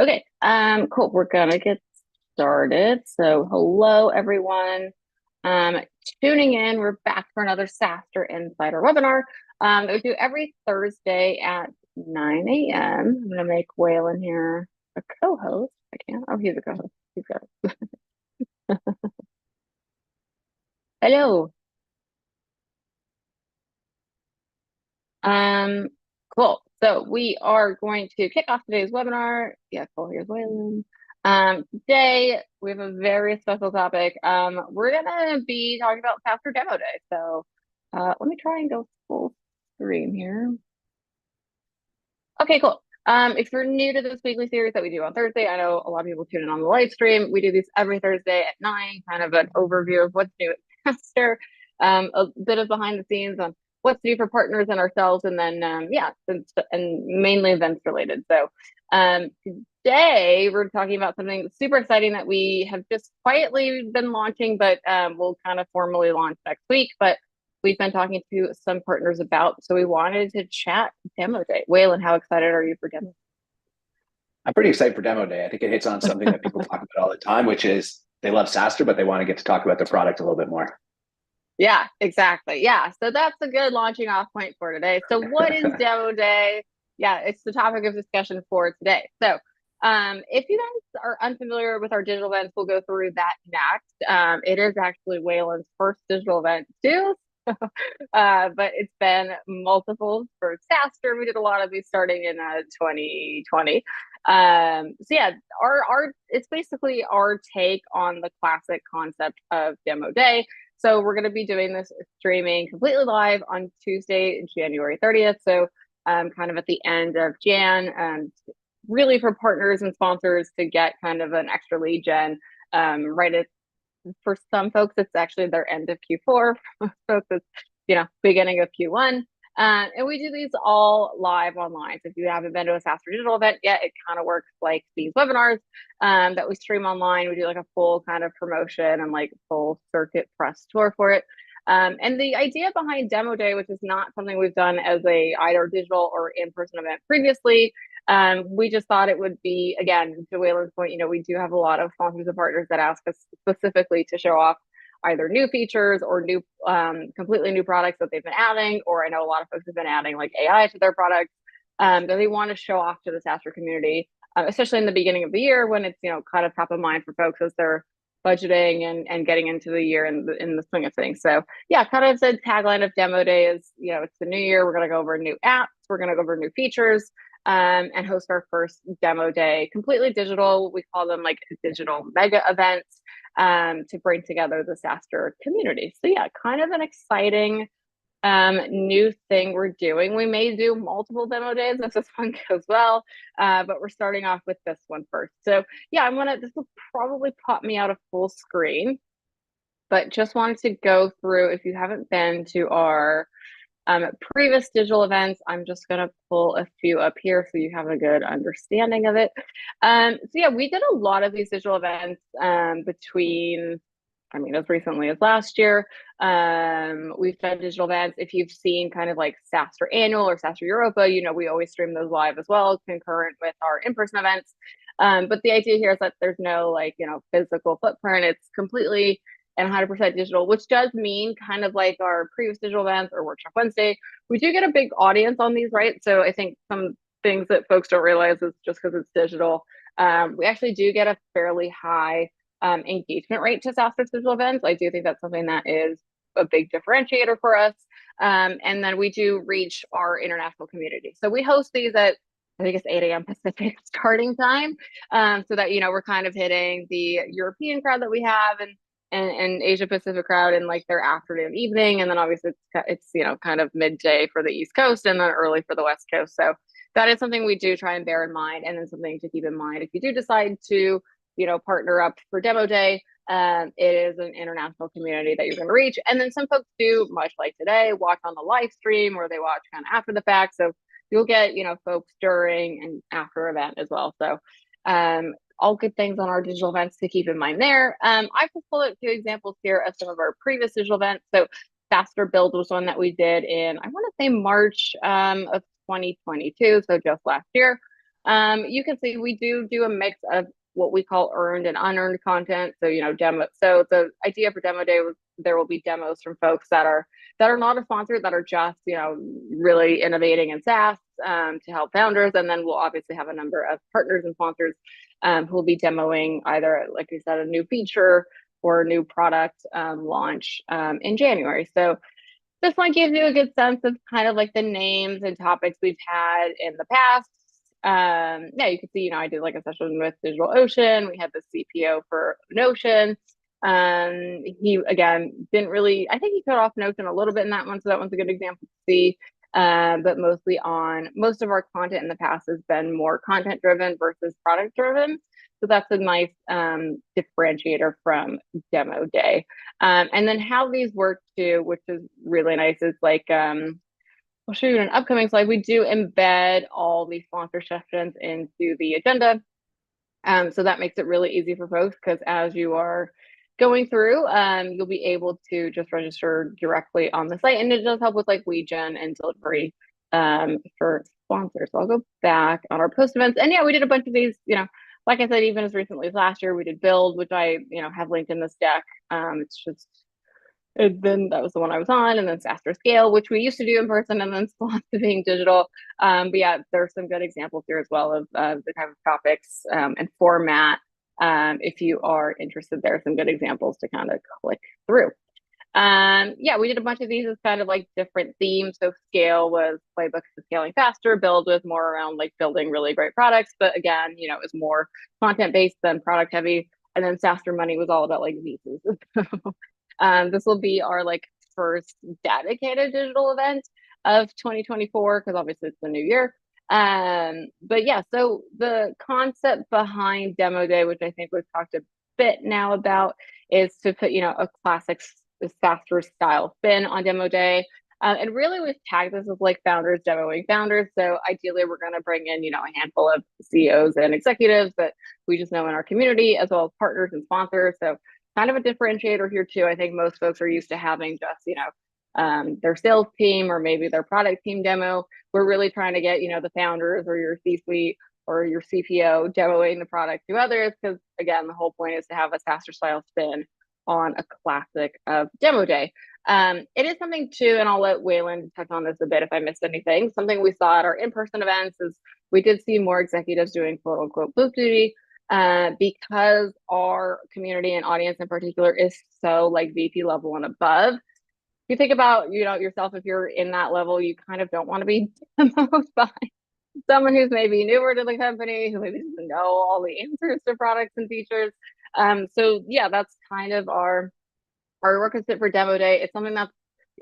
Okay, cool. We're gonna get started. So hello everyone. Um, Tuning in. We're back for another SaaStr Insider webinar that we do every Thursday at 9 a.m. I'm gonna make Waylon here a co-host. I can't. Oh, he's a co-host. He's got it. Hello. Um, cool. So we are going to kick off today's webinar. Yeah, cool. Here's Waylon. Today we have a very special topic. We're gonna be talking about SaaStr Demo Day. So let me try and go full screen here. Okay, cool. If you're new to this weekly series that we do on Thursday, I know a lot of people tune in on the live stream. We do these every Thursday at 9, kind of an overview of what's new at SaaStr, a bit of behind the scenes on what's new for partners and ourselves, and then yeah, and mainly events related. So today we're talking about something super exciting that we have just quietly been launching, but we'll kind of formally launch next week. But we've been talking to some partners about. So we wanted to chat Demo Day. Waylon, how excited are you for Demo? I'm pretty excited for Demo Day. I think it hits on something that people talk about all the time, which is they love SaaStr, but they want to get to talk about their product a little bit more. Yeah, exactly. Yeah, so that's a good launching off point for today. So what is Demo Day? Yeah, it's the topic of discussion for today. So if you guys are unfamiliar with our digital events, we'll go through that next. It is actually Waylon's first digital event too. But it's been multiples for SaaStr. We did a lot of these starting in 2020. So yeah, our it's basically our take on the classic concept of Demo Day. So we're going to be doing this streaming completely live on Tuesday, January 30th. So kind of at the end of Jan, really for partners and sponsors to get kind of an extra lead gen right at for some folks, it's actually their end of Q4. For most folks, it's beginning of Q1. And we do these all live online. So if you haven't been to a SaaStr digital event yet, it kind of works like these webinars that we stream online. We do like a full kind of promotion and like full circuit press tour for it. And the idea behind Demo Day, which is not something we've done as a either digital or in-person event previously, we just thought it would be, again, to Waylon's point, we do have a lot of sponsors and partners that ask us specifically to show off either new features or new, completely new products that they've been adding, or I know a lot of folks have been adding like AI to their products that they want to show off to the SaaStr community, especially in the beginning of the year when it's, kind of top of mind for folks as they're budgeting and getting into the year in the swing of things. So yeah, kind of the tagline of Demo Day is, it's the new year. We're going to go over new apps. We're going to go over new features. And host our first Demo Day, completely digital. We call them like digital mega events to bring together the SaaStr community. So yeah, kind of an exciting new thing we're doing. We may do multiple demo days if this one goes well, but we're starting off with this one first. So yeah, this will probably pop me out of full screen, but just wanted to go through, if you haven't been to our previous digital events, I'm just going to pull a few up here so you have a good understanding of it. So yeah, we did a lot of these digital events between, as recently as last year. We've done digital events. If you've seen kind of like SaaStr Annual or SaaStr Europa, we always stream those live as well, concurrent with our in-person events. But the idea here is that there's no physical footprint. It's completely and 100% digital, which does mean kind of like our previous digital events or Workshop Wednesday, we do get a big audience on these, right? So I think some things that folks don't realize is just because it's digital, we actually do get a fairly high engagement rate to SaaStr digital events. I do think that's something that is a big differentiator for us. And then we do reach our international community. So we host these at, I think it's 8 a.m. Pacific starting time, so that, we're kind of hitting the European crowd that we have and Asia Pacific crowd in like their afternoon, evening. And then obviously it's kind of midday for the East Coast and then early for the West Coast. So that is something we do try and bear in mind. And then something to keep in mind if you do decide to, partner up for Demo Day, it is an international community that you're going to reach. And then some folks do, much like today, watch on the live stream or they watch kind of after the fact. So you'll get, folks during and after event as well. So all good things on our digital events to keep in mind there. I've just pulled out a few examples here of some of our previous digital events. So SaaStr Build was one that we did in, I want to say March of 2022, so just last year. You can see we do a mix of what we call earned and unearned content. So, demo. So the idea for demo day was there will be demos from folks that are not a sponsor, that are just, really innovating in SaaS to help founders. And then we'll obviously have a number of partners and sponsors who will be demoing either, like I said, a new feature or a new product launch in January. So this one gives you a good sense of kind of like the names and topics we've had in the past. Yeah, you can see, I did like a session with DigitalOcean. We had the CPO for Notion. He again didn't really, I think he cut off Notion a little bit in that one, so that one's a good example to see. But mostly on most of our content in the past has been more content driven versus product driven. So that's a nice differentiator from demo day. And then how these work too, which is really nice, is like I'll show you in an upcoming slide. We do embed all these sponsor sessions into the agenda. So that makes it really easy for folks because as you are going through, you'll be able to just register directly on the site. And it does help with like lead gen and delivery for sponsors. So I'll go back on our post events. And yeah, we did a bunch of these, like I said, even as recently as last year, we did Build, which I, have linked in this deck. It's just and then that was the one I was on, and then SaaStr Scale, which we used to do in person, and then swapped to being digital. But yeah, there's some good examples here as well of the kind of topics and format. If you are interested, there are some good examples to kind of click through. Yeah, we did a bunch of these as kind of like different themes. So Scale was playbooks to scaling faster. Build was more around like building really great products, but again, it was more content based than product heavy. And then SaaStr Money was all about like visas. This will be our like first dedicated digital event of 2024 because obviously it's the new year. But yeah, so the concept behind Demo Day, which I think we've talked a bit now about, is to put a classic SaaStr style spin on Demo Day. And really, we've tagged this as like founders demoing founders. So ideally, we're going to bring in a handful of CEOs and executives that we just know in our community, as well as partners and sponsors. So kind of a differentiator here too. I think most folks are used to having just, their sales team or maybe their product team demo. We're really trying to get, the founders or your C-suite or your CPO demoing the product to others. Because again, the whole point is to have a SaaStr style spin on a classic of Demo Day. It is something too, and I'll let Waylon touch on this a bit if I missed anything. Something we saw at our in-person events is we did see more executives doing quote unquote booth duty. Because our community and audience in particular is so like VP level and above. If you think about, yourself, if you're in that level, you kind of don't want to be demoed by someone who's maybe newer to the company, who maybe doesn't know all the answers to products and features. So yeah, that's kind of our work is fit for Demo Day. It's something that's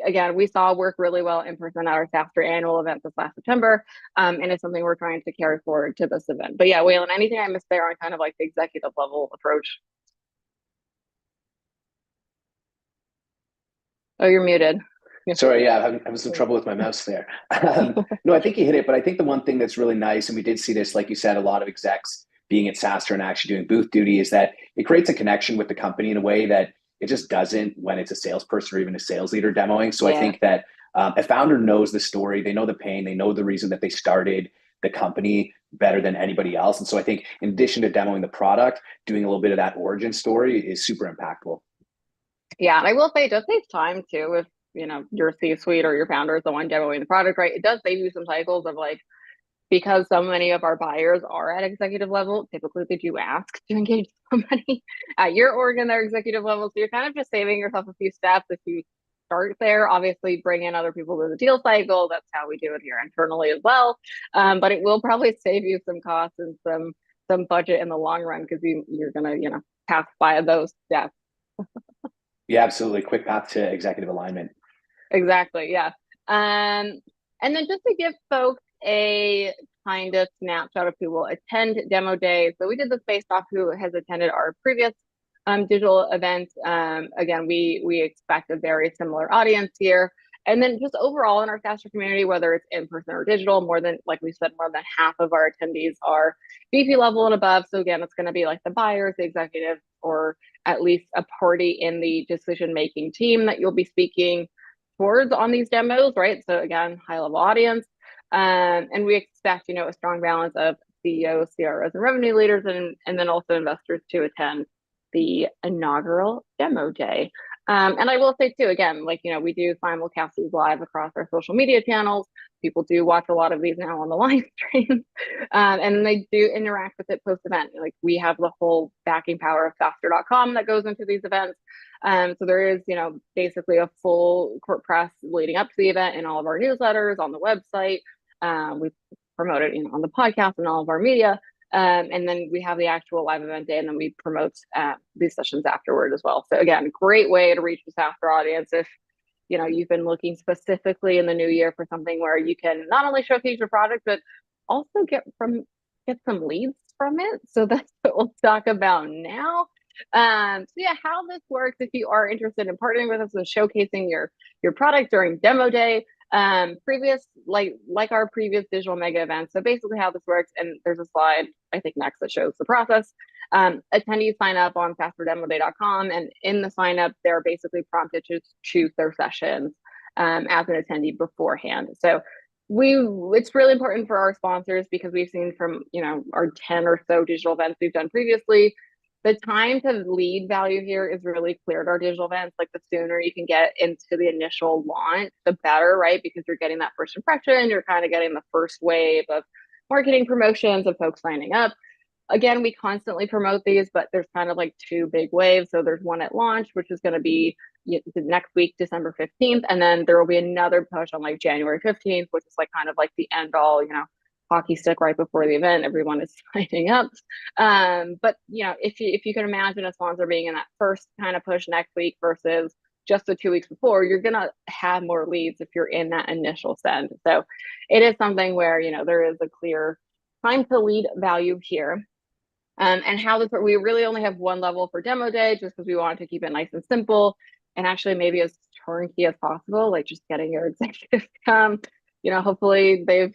again, we saw work really well in person at our SaaStr annual event this last September. And it's something we're trying to carry forward to this event. But yeah, Waylon, anything I missed there on kind of like the executive level approach? Oh, you're muted. Sorry, yeah, I'm having some trouble with my mouse there. No, I think you hit it, but I think the one thing that's really nice, and we did see this, like you said, a lot of execs being at SaaStr and actually doing booth duty, is that it creates a connection with the company in a way that it just doesn't when it's a salesperson or even a sales leader demoing. So I think that a founder knows the story, they know the pain, they know the reason that they started the company better than anybody else. And so I think in addition to demoing the product, doing a little bit of that origin story is super impactful. Yeah, and I will say it does save time too if your C-suite or your founder is the one demoing the product, right? It does save you some cycles of like because so many of our buyers are at executive level, typically they do ask to engage somebody at your org and their executive level. So you're kind of just saving yourself a few steps if you start there. Obviously, bring in other people to the deal cycle. That's how we do it here internally as well. But it will probably save you some costs and some budget in the long run because you're gonna pass by those steps. Yeah, absolutely. Quick path to executive alignment. Exactly. Yeah. And then just to give folks a kind of snapshot of who will attend Demo Day. So we did this based off who has attended our previous digital events. Again, we expect a very similar audience here. And then just overall in our SaaStr community, whether it's in person or digital, like we said, more than half of our attendees are VP level and above. So again, it's going to be like the buyers, the executives, or at least a party in the decision-making team that you'll be speaking towards on these demos, right? So again, high level audience. And we expect, a strong balance of CEOs, CROs, and revenue leaders, and then also investors to attend the inaugural demo day. And I will say too, again, like, we do simulcast these live across our social media channels. People do watch a lot of these now on the live stream. And they do interact with it post event. Like, we have the whole backing power of SaaStr.com that goes into these events. So there is, basically a full court press leading up to the event in all of our newsletters, on the website. We promote it, on the podcast and all of our media. And then we have the actual live event day, and then we promote these sessions afterward as well. So again, great way to reach the SaaStr audience if you've been looking specifically in the new year for something where you can not only showcase your product, but also get some leads from it. So that's what we'll talk about now. So yeah, how this works if you are interested in partnering with us and showcasing your product during demo day, previous like our previous digital mega events. So basically how this works, and there's a slide I think next that shows the process. Attendees sign up on SaaStrDemoDay.com, and in the sign up they're basically prompted to choose their sessions as an attendee beforehand. So it's really important for our sponsors, because we've seen from our 10 or so digital events we've done previously, the time to lead value here is really clear at our digital events. Like, the sooner you can get into the initial launch, the better, right? Because you're getting that first impression, you're kind of getting the first wave of marketing promotions of folks signing up. Again, we constantly promote these, but there's kind of like two big waves. So there's one at launch, which is going to be the next week, December 15th. And then there will be another push on like January 15th, which is like kind of like the end all, hockey stick right before the event. Everyone is signing up. But if you can imagine a sponsor being in that first kind of push next week versus just the 2 weeks before, you're going to have more leads if you're in that initial send. So it is something where, there is a clear time to lead value here. And how this, we really only have one level for demo day, just because we wanted to keep it nice and simple, and actually maybe as turnkey as possible, like just getting your executives to come. Hopefully they've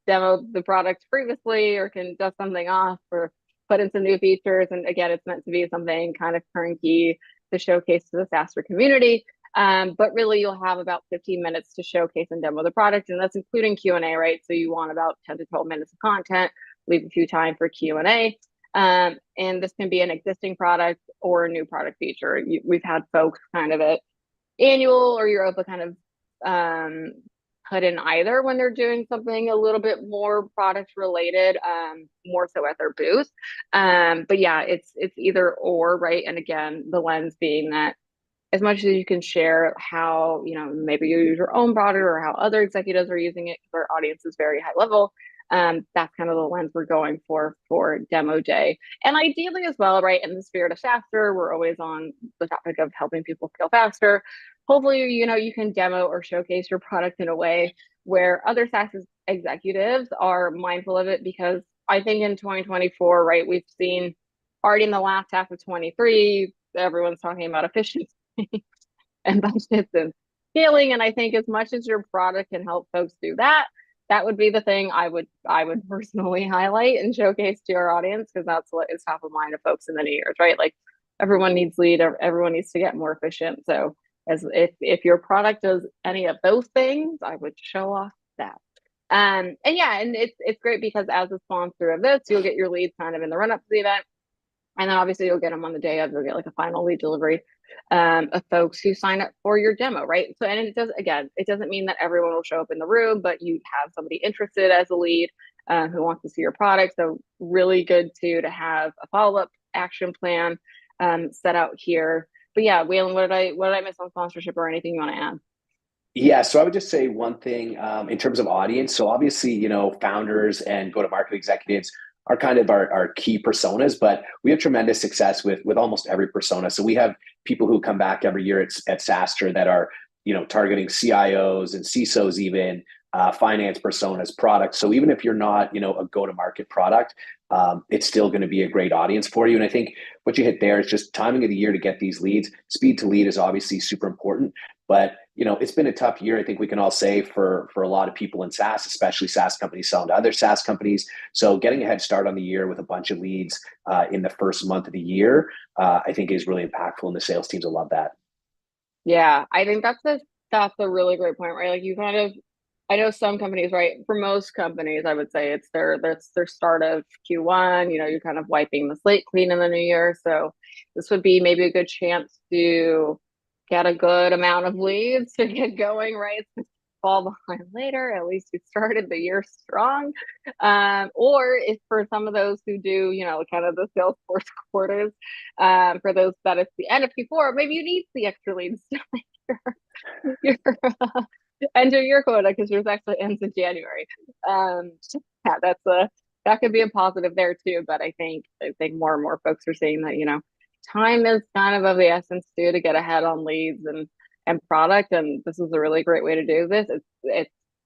demoed the product previously or can dust something off or put in some new features. And again, it's meant to be something kind of turnkey to showcase to the SaaStr community. But really, you'll have about 15 minutes to showcase and demo the product, and that's including Q&A, right? So you want about 10 to 12 minutes of content, leave a few time for Q&A. And this can be an existing product or a new product feature. We've had folks kind of at annual or Europa kind of put in either when they're doing something a little bit more product related, more so at their booth. But yeah, it's either or, right? And again, the lens being that as much as you can share how, maybe you use your own product or how other executives are using it, because our audience is very high level. That's kind of the lens we're going for demo day. And ideally as well, right, in the spirit of SaaStr, we're always on the topic of helping people scale faster. Hopefully, you can demo or showcase your product in a way where other SaaS executives are mindful of it, because I think in 2024, right, we've seen already in the last half of 23, everyone's talking about efficiency and budgets and scaling. And I think as much as your product can help folks do that, that would be the thing I would personally highlight and showcase to our audience, because that's what is top of mind of folks in the new years, right? Like, everyone needs lead, everyone needs to get more efficient. So as if your product does any of those things, I would show off that. And yeah, and it's great because as a sponsor of this, you'll get your leads kind of in the run up to the event. And then obviously you'll get them on the day of, you'll get like a final lead delivery of folks who sign up for your demo, right? So, and it doesn't mean that everyone will show up in the room, but you have somebody interested as a lead who wants to see your product. So really good to have a follow-up action plan set out here. But yeah, Waylon, what did I miss on sponsorship or anything you want to add? Yeah, so I would just say one thing in terms of audience. So obviously, founders and go-to-market executives are kind of our key personas, but we have tremendous success with almost every persona. So we have people who come back every year at SaaStr that are, targeting CIOs and CISOs, even finance personas, products. So even if you're not, a go-to-market product, it's still going to be a great audience for you. And I think what you hit there is just timing of the year to get these leads. Speed to lead is obviously super important, but it's been a tough year. I think we can all say for a lot of people in SaaS, especially SaaS companies selling to other SaaS companies. So getting a head start on the year with a bunch of leads in the first month of the year, I think is really impactful, and the sales teams will love that. Yeah, I think that's a really great point, right? Like, you kind of I know some companies, right? For most companies, I would say it's their start of Q1. You know, you're kind of wiping the slate clean in the new year. So this would be maybe a good chance to get a good amount of leads to get going, right? So fall behind later, at least you started the year strong. Or if for some of those who do, you know, kind of the Salesforce quarters, for those that it's the end of Q4, maybe you need the extra leads to make your enter your quota because yours actually ends in January. Um, yeah, that could be a positive there too. But I think more and more folks are saying that, you know, time is kind of the essence too to get ahead on leads and product. And this is a really great way to do this.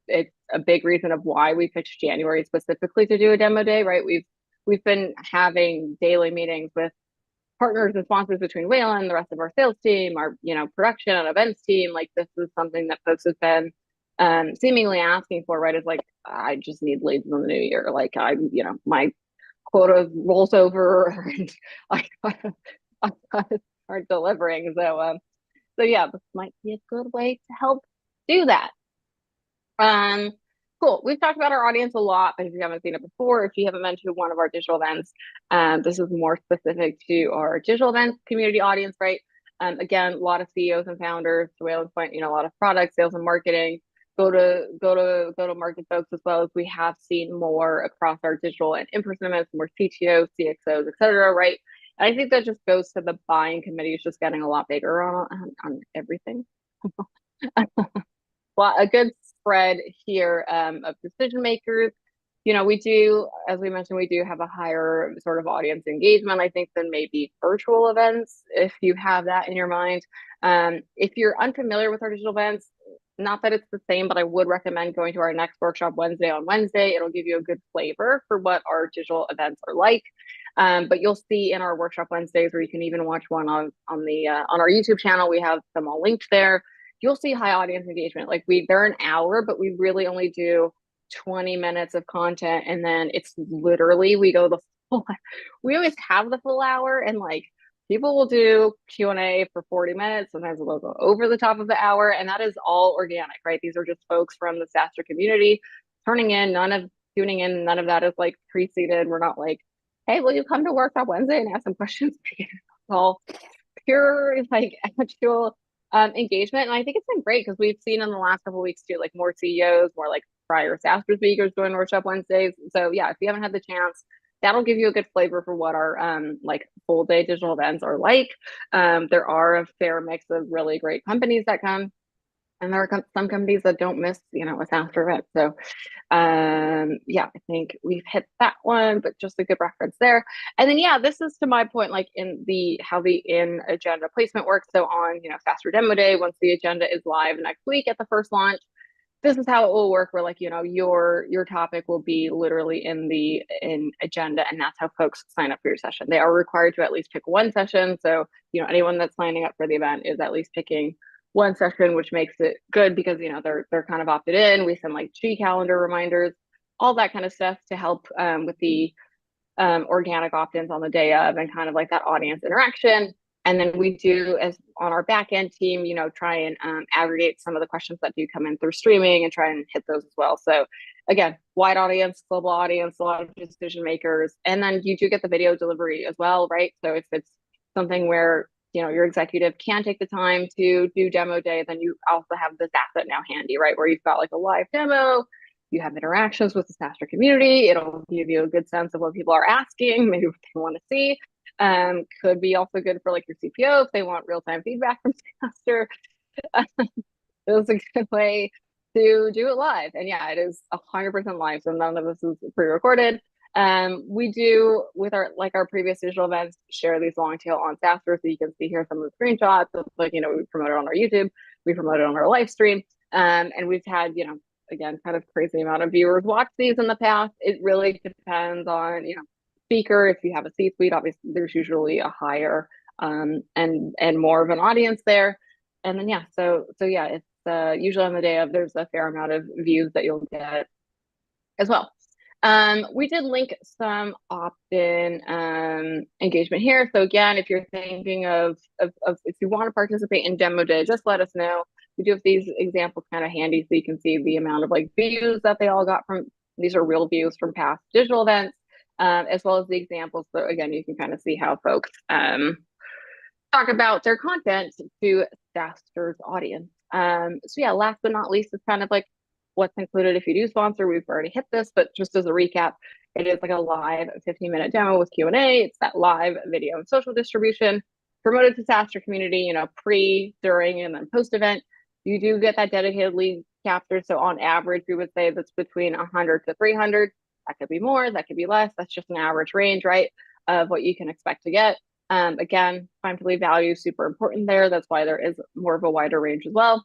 It's a big reason of why we pitched January specifically to do a demo day, right? We've been having daily meetings with partners and sponsors between Wayland, the rest of our sales team, our, you know, production and events team. Like this is something that folks have been seemingly asking for, right? Is like, I just need leads in the new year. Like I'm, you know, my quota rolls over and I gotta start delivering. So yeah, this might be a good way to help do that. Um, cool. We've talked about our audience a lot, but if you haven't seen it before, if you haven't been to one of our digital events, this is more specific to our digital events community audience, right? Again, a lot of CEOs and founders, to Wayland's point, you know, a lot of product sales and marketing, go to market folks as well as we have seen more across our digital and in-person events, more CTOs, CXOs, et cetera, right? And I think that just goes to the buying committee is just getting a lot bigger on everything. Well, a good spread here of decision makers. You know, we do, as we mentioned, we do have a higher sort of audience engagement, I think, than maybe virtual events, if you have that in your mind. If you're unfamiliar with our digital events, not that it's the same, but I would recommend going to our next workshop Wednesday on Wednesday. It'll give you a good flavor for what our digital events are like. But you'll see in our workshop Wednesdays, or you can even watch one on our YouTube channel. We have them all linked there. You'll see high audience engagement. Like they're an hour, but we really only do 20 minutes of content. And then it's literally, we go the full, we always have the full hour and like people will do Q&A for 40 minutes. Sometimes they'll go over the top of the hour. And that is all organic, right? These are just folks from the SaaStr community turning in, tuning in. None of that is like pre-seated. We're not like, hey, will you come to workshop Wednesday and ask some questions? It's all pure like actual engagement. And I think it's been great because we've seen in the last couple of weeks too, like more CEOs, more like prior SaaStr speakers doing workshop Wednesdays. So yeah, if you haven't had the chance, that'll give you a good flavor for what our like full day digital events are like. There are a fair mix of really great companies that come. And there are some companies that don't miss, you know, a SaaStr event. So yeah, I think we've hit that one, but just a good reference there. And then yeah, this is to my point, like in the how the in agenda placement works. So on, you know, SaaStr demo day, once the agenda is live next week at the first launch, this is how it will work, where like, you know, your topic will be literally in agenda, and that's how folks sign up for your session. They are required to at least pick one session. So, you know, anyone that's signing up for the event is at least picking one session, which makes it good because, you know, they're kind of opted in. We send like G calendar reminders, all that kind of stuff to help with the organic opt-ins on the day of and kind of like that audience interaction. And then we do, as on our back end team, you know, try and aggregate some of the questions that do come in through streaming and try and hit those as well. So again, wide audience, global audience, a lot of decision makers. And then you do get the video delivery as well, right? So if it's something where, you know, your executive can take the time to do demo day, then you also have this asset now handy, right? Where you've got like a live demo, you have interactions with the SaaStr community. It'll give you a good sense of what people are asking, maybe what they want to see. Could be also good for like your CPO if they want real-time feedback from SaaStr. It was a good way to do it live. And yeah, it is 100% live. So none of this is pre-recorded. We do with our previous digital events, share these long tail on SaaStr. So you can see here some of the screenshots of like, you know, we promote it on our YouTube, we promote it on our live stream. And we've had, you know, again, kind of crazy amount of viewers watch these in the past. It really depends on, you know, speaker. If you have a C-suite, obviously there's usually a higher and more of an audience there. And then yeah, so yeah, it's usually on the day of there's a fair amount of views that you'll get as well. We did link some opt-in engagement here. So again, if you're thinking of if you want to participate in demo day, just let us know. we do have these examples kind of handy so you can see the amount of like views that they all got from, these are real views from past digital events, as well as the examples. So again, you can kind of see how folks talk about their content to SaaStr's audience. So yeah, last but not least, it's kind of like what's included if you do sponsor. We've already hit this, but just as a recap, it is like a live 15-minute demo with Q&A. It's that live video and social distribution promoted to SaaStr community, you know, pre, during, and then post event. You do get that dedicated lead capture. So on average, we would say that's between 100 to 300. That could be more, that could be less. That's just an average range, right, of what you can expect to get. Again, time to lead value is super important there. That's why there is more of a wider range as well.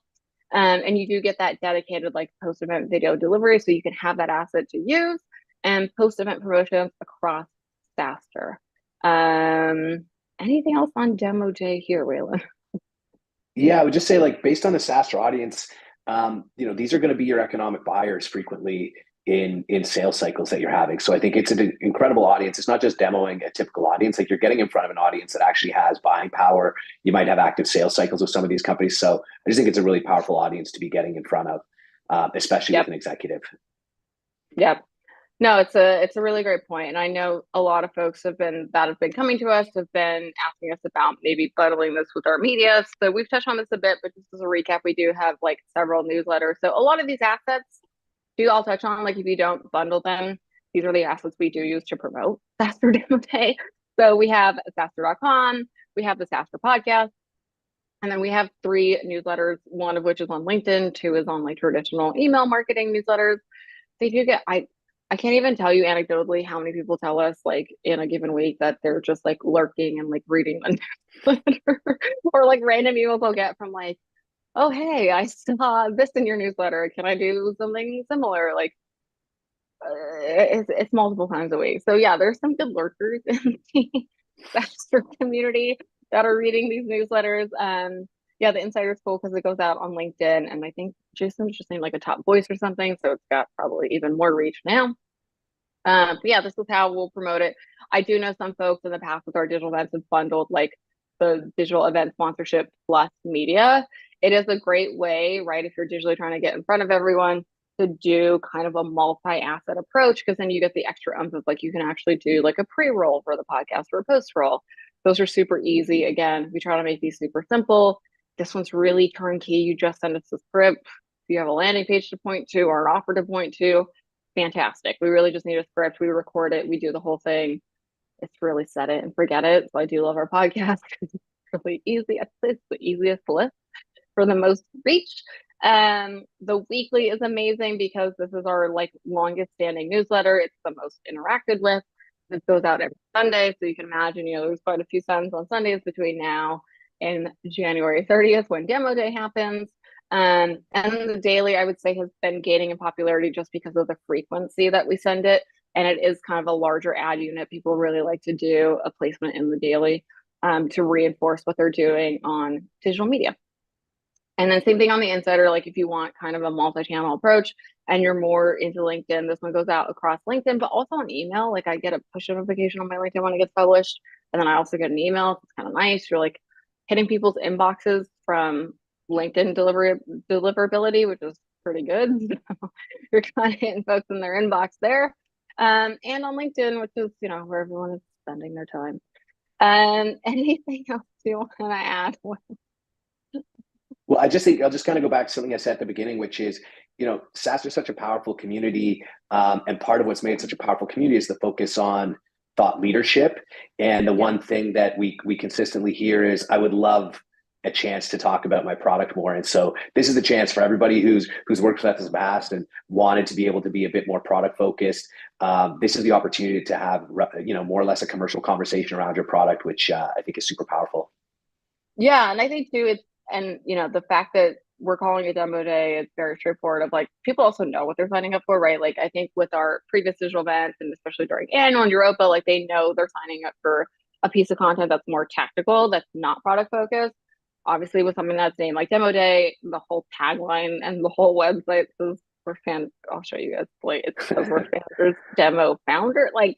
And you do get that dedicated like post-event video delivery, so you can have that asset to use and post-event promotions across SaaStr. Anything else on demo day here, Waylon? Yeah, I would just say like based on the SaaStr audience, these are going to be your economic buyers frequently in sales cycles that you're having. So I think it's an incredible audience. It's not just demoing a typical audience, like you're getting in front of an audience that actually has buying power. You might have active sales cycles with some of these companies. So I just think it's a really powerful audience to be getting in front of, especially with an executive. Yep. No, it's a really great point. And I know a lot of folks have been coming to us, have been asking us about maybe bundling this with our media. So we've touched on this a bit, but just as a recap, we do have like several newsletters. So a lot of these assets do all touch on, like if you don't bundle them, these are the assets we do use to promote SaaStr Demo Day. So we have SaaStr.com, we have the SaaStr podcast, and then we have 3 newsletters, one of which is on LinkedIn, 2 is on like traditional email marketing newsletters. They do get, I can't even tell you anecdotally how many people tell us like in a given week that they're just like lurking and like reading the newsletter or like random emails they'll get from like, oh, hey, I saw this in your newsletter. Can I do something similar? Like it's multiple times a week. So yeah, there's some good lurkers in the SaaStr community that are reading these newsletters. Yeah, the insider's cool because it goes out on LinkedIn, and I think Jason's just named like a top voice or something, so it's got probably even more reach now. But yeah, this is how we'll promote it. I do know some folks in the past with our digital events have bundled like the digital event sponsorship plus media. It is a great way, right? If you're digitally trying to get in front of everyone, to do kind of a multi-asset approach, because then you get the extra oomph of like you can actually do like a pre-roll for the podcast or a post-roll. Those are super easy. Again, we try to make these super simple. This one's really turnkey. You just send us the script. If you have a landing page to point to or an offer to point to, fantastic. We really just need a script. We record it. We do the whole thing. It's really set it and forget it. So I do love our podcast because it's really easy. It's the easiest list for the most reach. The weekly is amazing because this is our like longest standing newsletter. It's the most interacted with. This goes out every Sunday. So you can imagine, there's quite a few sends on Sundays between now and January 30th when demo day happens. And the daily, I would say, has been gaining in popularity just because of the frequency that we send it. And it is kind of a larger ad unit. People really like to do a placement in the daily to reinforce what they're doing on digital media. And then same thing on the insider, like if you want kind of a multi-channel approach and you're more into LinkedIn, this one goes out across LinkedIn, but also on email. Like I get a push notification on my LinkedIn when it gets published. And then I also get an email. It's kind of nice. You're like hitting people's inboxes from LinkedIn deliverability, which is pretty good. You're kind of hitting folks in their inbox there. And on LinkedIn, which is, where everyone is spending their time. Anything else you want to add? Well, I just think I'll just kind of go back to something I said at the beginning, which is, SaaStr is such a powerful community. And part of what's made it such a powerful community is the focus on thought leadership. And the one thing that we consistently hear is, I would love a chance to talk about my product more. And so this is the chance for everybody who's worked with us in the past and wanted to be able to be a bit more product focused. This is the opportunity to have, more or less a commercial conversation around your product, which I think is super powerful. Yeah. And I think too, the fact that we're calling it demo day, it's very straightforward of like, people also know what they're signing up for, right? Like I think with our previous digital events and especially during annual and Europa, like they know they're signing up for a piece of content that's more tactical, that's not product focused. Obviously with something that's named like demo day, the whole tagline and the whole website says I'll show you guys, like it says we're founders, demo founder. Like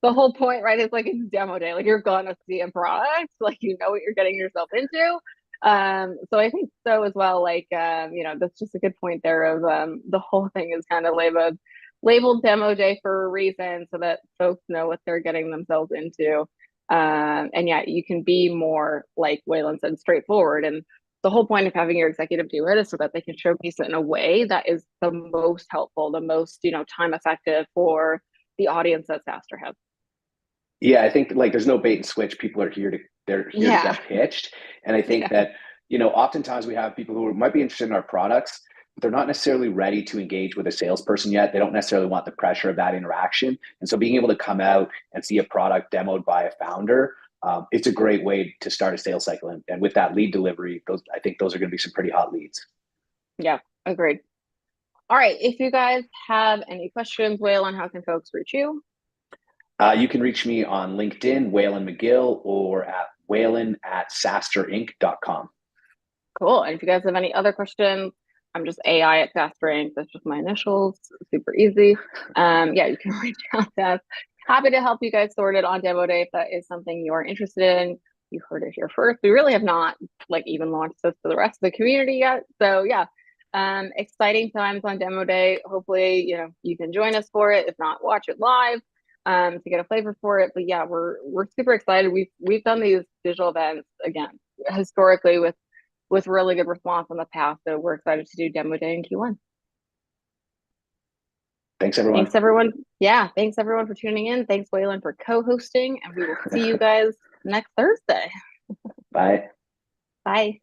the whole point, right? Is like it's demo day. Like you're gonna see a product, like you know what you're getting yourself into. So I think so as well. Like, that's just a good point there of the whole thing is kind of labeled demo day for a reason so that folks know what they're getting themselves into. And yeah, you can be more, like Waylon said, straightforward. And the whole point of having your executive do it is so that they can showcase it in a way that is the most helpful, the most, time effective for the audience that SaaStr has. Yeah, I think like there's no bait and switch. They're here to Yeah. get pitched. And I think Yeah. that, oftentimes we have people who might be interested in our products, but they're not necessarily ready to engage with a salesperson yet. They don't necessarily want the pressure of that interaction. And so being able to come out and see a product demoed by a founder, it's a great way to start a sales cycle. And with that lead delivery, I think those are going to be some pretty hot leads. Yeah. Agreed. All right. If you guys have any questions, Waylon, how can folks reach you? You can reach me on LinkedIn, Waylon McGill, or at waylon@saasterinc.com. Cool. And if you guys have any other questions, I'm just AI at SaaStr. That's just my initials. Super easy. Yeah, you can reach out to us. Happy to help you guys sort it on demo day if that is something you're interested in. You heard it here first. We really have not even launched this to the rest of the community yet. So yeah, exciting times on demo day. Hopefully, you can join us for it. If not, watch it live to get a flavor for it. But yeah, we're super excited. We've done these digital events again historically with really good response in the past. So we're excited to do demo day in Q1. Thanks, everyone. Thanks, everyone. Yeah, thanks, everyone, for tuning in. Thanks, Waylon, for co-hosting. And we will see you guys next Thursday. Bye. Bye.